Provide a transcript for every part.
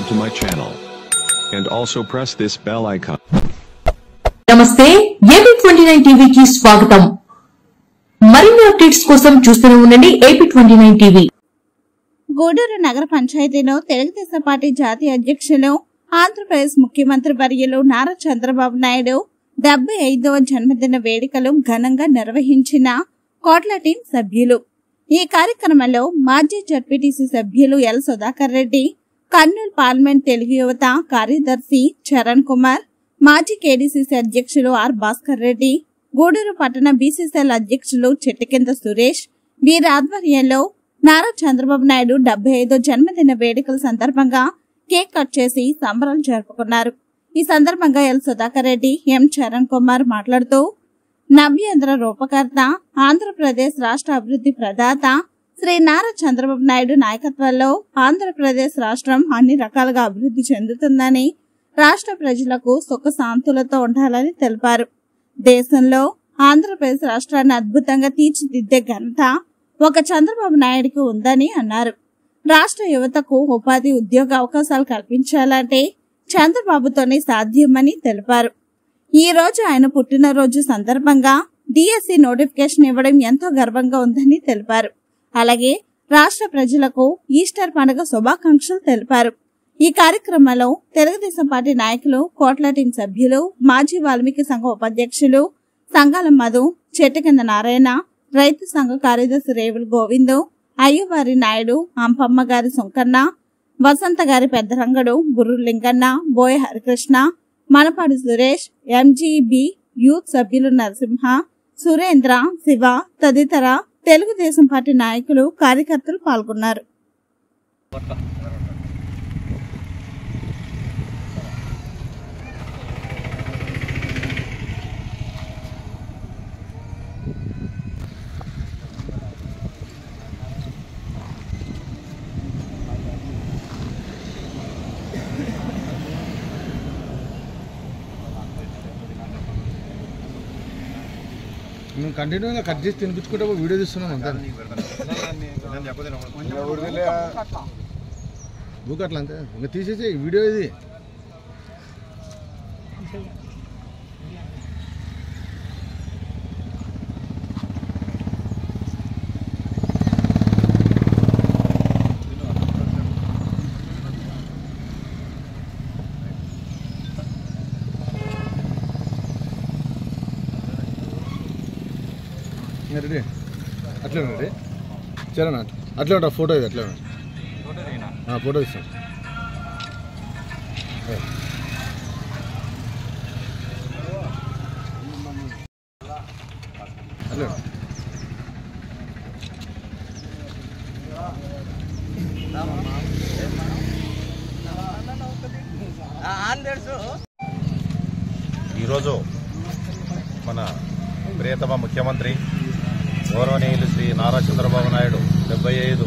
to my channel. And also press this bell icon. నమస్తే AP29 టీవీకి స్వాగతం. మరిన్ని అప్డేట్స్ కోసం చూస్తూనే ఉండండి AP29 టీవీ. గూడూరు నగర పంచాయతీలో తెలుగుదేశం పార్టీ జాతీయ అధ్యక్షులు ఆంధ్రప్రదేశ్ ముఖ్యమంత్రి వర్యులు నారా చంద్రబాబు నాయుడు 75వ జన్మదిన వేడుకలు ఘనంగా నిర్వహించిన కోట్ల టీం సభ్యులు. ఈ కార్యక్రమంలో మాజీ జడ్పీటీసీ సభ్యులు ఎల్ సుధాకర్ రెడ్డి, కర్నూలు పార్లమెంట్ తెలుగు యువత కార్యదర్శి చరణ్ కుమార్, మాజీ కేడీసీసీ అధ్యక్షులు ఆర్ భాస్కర్ రెడ్డి, గూడూరు పట్టణ బీసీసీఎల్ అధ్యక్షులు చెట్టికింద సురేష్ వీరి ఆధ్వర్యంలో నారా చంద్రబాబు నాయుడు 75వ జన్మదిన వేడుకల సందర్భంగా కేక్ కట్ చేసి సంబరాలు జరుపుకున్నారు. ఈ సందర్భంగా ఎల్ సుధాకర్ రెడ్డి, ఎం చరణ్ కుమార్ మాట్లాడుతూ నవ్యాంధ్ర రూపకర్త, ఆంధ్రప్రదేశ్ రాష్ట్ర అభివృద్ధి ప్రదాత శ్రీ నారా చంద్రబాబు నాయుడు నాయకత్వంలో ఆంధ్రప్రదేశ్ రాష్ట్రం అన్ని రకాలుగా అభివృద్ధి చెందుతుందని, రాష్ట్ర ప్రజలకు సుఖ శాంతులతో ఉండాలని తెలిపారు. దేశంలో ఆంధ్రప్రదేశ్ రాష్ట్రాన్ని అద్భుతంగా తీర్చిదిద్దే ఘనత ఒక చంద్రబాబు నాయుడికి ఉందని అన్నారు. రాష్ట్ర యువతకు ఉపాధి ఉద్యోగ అవకాశాలు కల్పించాలంటే చంద్రబాబుతోనే సాధ్యమని తెలిపారు. ఈ రోజు ఆయన పుట్టినరోజు సందర్భంగా డిఎస్సి నోటిఫికేషన్ ఇవ్వడం ఎంతో గర్వంగా ఉందని తెలిపారు. అలాగే రాష్ట్ర ప్రజలకు ఈస్టర్ పండుగ శుభాకాంక్షలు తెలిపారు. ఈ కార్యక్రమంలో తెలుగుదేశం పార్టీ నాయకులు, కోట్ల టీం సభ్యులు, మాజీ వాల్మీకి సంఘం ఉపాధ్యక్షులు సంగాల మధు, చెట్టికింద నారాయణ, రైతు సంఘ కార్యదర్శి రేవులు గోవిందు, అయ్యవారి నాయుడు, అంపమ్మ గారి సుంకన్న, వసంత గారి పెద్దరంగడు, బుర్రు లింగన్న, బోయ హరికృష్ణ, మనపాడు సురేష్, ఎంజీబీ యూత్ సభ్యులు నరసింహ, సురేంద్ర, శివ తదితర తెలుగుదేశం పార్టీ నాయకులు, కార్యకర్తలు పాల్గొన్నారు. మేము కంటిన్యూగా కట్ చేసి తినిపించుకుంటే వీడియో తీస్తున్నాం అంతే. బుక్ అట్లా అంతే ఇంకా తీసేసి వీడియో ఇది రెడీ అట్లే రెడీ చరణ్ అట్లే ఉంటా ఫోటో ఇది అట్లే ఫోటో ఇస్తాం అట్లే ఈరోజు మన ప్రియతమ ముఖ్యమంత్రి గౌరవనీయులు శ్రీ నారా చంద్రబాబు నాయుడు 75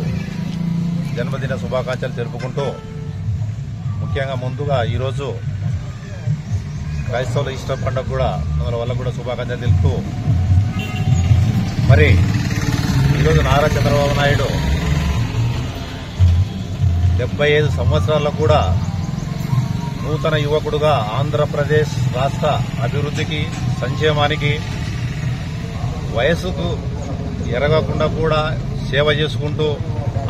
జన్మదిన శుభాకాంక్షలు జరుపుకుంటూ, ముఖ్యంగా ముందుగా ఈరోజు క్రైస్తవుల ఈస్టర్ పండుగ కూడా మన వల్ల కూడా శుభాకాంక్షలు తెలుపుతూ, మరి ఈరోజు నారా చంద్రబాబు నాయుడు 75 సంవత్సరాల్లో కూడా నూతన యువకుడుగా ఆంధ్రప్రదేశ్ రాష్ట్ర అభివృద్ధికి, సంక్షేమానికి, వయస్సుకు ఎరగకుండా కూడా సేవ చేసుకుంటూ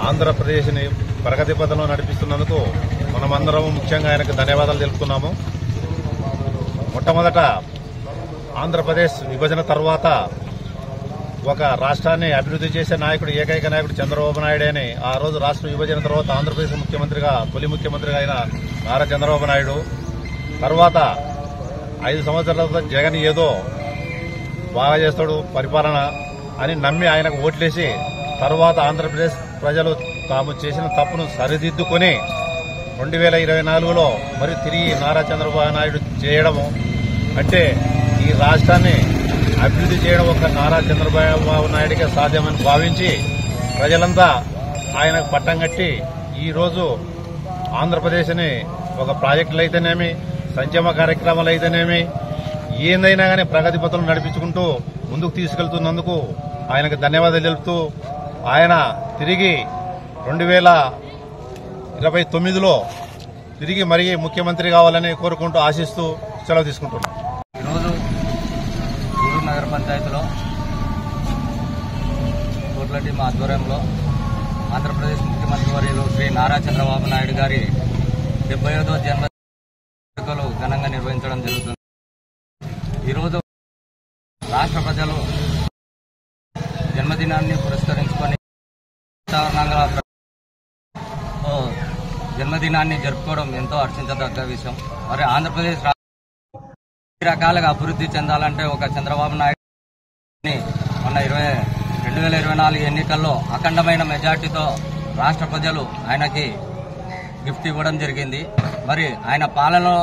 ఆంధ్రప్రదేశ్ని ప్రగతి పథంలో నడిపిస్తున్నందుకు మనమందరం ముఖ్యంగా ఆయనకు ధన్యవాదాలు తెలుపుతున్నాము. మొట్టమొదట ఆంధ్రప్రదేశ్ విభజన తర్వాత ఒక రాష్ట్రాన్ని అభివృద్ధి చేసే నాయకుడు, ఏకైక నాయకుడు చంద్రబాబు నాయుడు అని ఆ రోజు రాష్ట్ర విభజన తర్వాత ఆంధ్రప్రదేశ్ ముఖ్యమంత్రిగా, తొలి ముఖ్యమంత్రిగా అయిన నారా చంద్రబాబు నాయుడు తర్వాత 5 సంవత్సరాల తర్వాత జగన్ ఏదో బాగా చేస్తాడు పరిపాలన అని నమ్మి ఆయనకు ఓట్లేసి తర్వాత ఆంధ్రప్రదేశ్ ప్రజలు తాము చేసిన తప్పును సరిదిద్దుకొని 2024లో మరి తిరిగి నారా చంద్రబాబు నాయుడు చేయడము అంటే ఈ రాష్ట్రాన్ని అభివృద్ధి చేయడం ఒక నారా చంద్రబాబు నాయుడికే సాధ్యమని భావించి ప్రజలంతా ఆయనకు పట్టం కట్టి ఈరోజు ఆంధ్రప్రదేశ్ని ఒక ప్రాజెక్టులు అయితేనేమి, సంక్షేమ కార్యక్రమాలు అయితేనేమి, ఏందైనా కానీ ప్రగతి పథంలో నడిపించుకుంటూ ముందుకు తీసుకెళ్తున్నందుకు ఆయనకు ధన్యవాదాలు తెలుపుతూ, ఆయన తిరిగి 2029లో తిరిగి మరీ ముఖ్యమంత్రి కావాలని కోరుకుంటూ ఆశిస్తూ సెలవు తీసుకుంటున్నాం. ఈరోజు గూడూరు నగర పంచాయతీలో కోట్ల టీం ఆధ్వర్యంలో ఆంధ్రప్రదేశ్ ముఖ్యమంత్రి వర్యులు శ్రీ నారా చంద్రబాబు నాయుడు గారి 75వ జన్మదిన ఘనంగా నిర్వహించడం జరుగుతుంది. ఈరోజు రాష్ట్ర ప్రజలు జన్మదినాన్ని పురస్కరించుకొని జన్మదినాన్ని జరుపుకోవడం ఎంతో హర్షించదగ్గ విషయం. మరి ఆంధ్రప్రదేశ్ రకాలుగా అభివృద్ధి చెందాలంటే ఒక చంద్రబాబు నాయుడు మొన్న 2024 ఎన్నికల్లో అఖండమైన మెజార్టీతో రాష్ట్ర ప్రజలు ఆయనకి గిఫ్ట్ ఇవ్వడం జరిగింది. మరి ఆయన పాలనలో